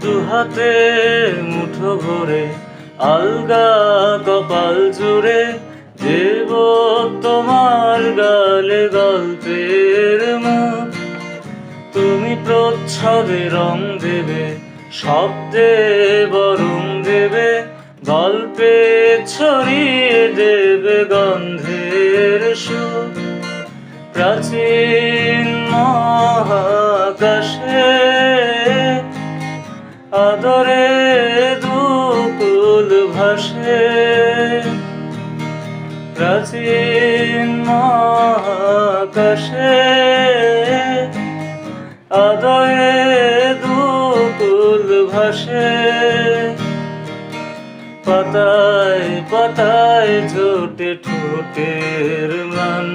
দুহাতে মুঠো ভরে আলগা কপাল জুড়ে দেব তোমার গালে গল্পের মুখ। তুমি প্রচ্ছদে রং দেবে, শব্দে বরং দেবে, গল্পে ছড়িয়ে দেবে গন্ধের সুখ। প্রাচীন মহাকাশে আদরে দুকুল ভাসে, প্রাচীন মহাকাশে আদরে দুকুল ভাসে। পাতায় পাতায় ঝোটে ঠোঁটের ম্লান।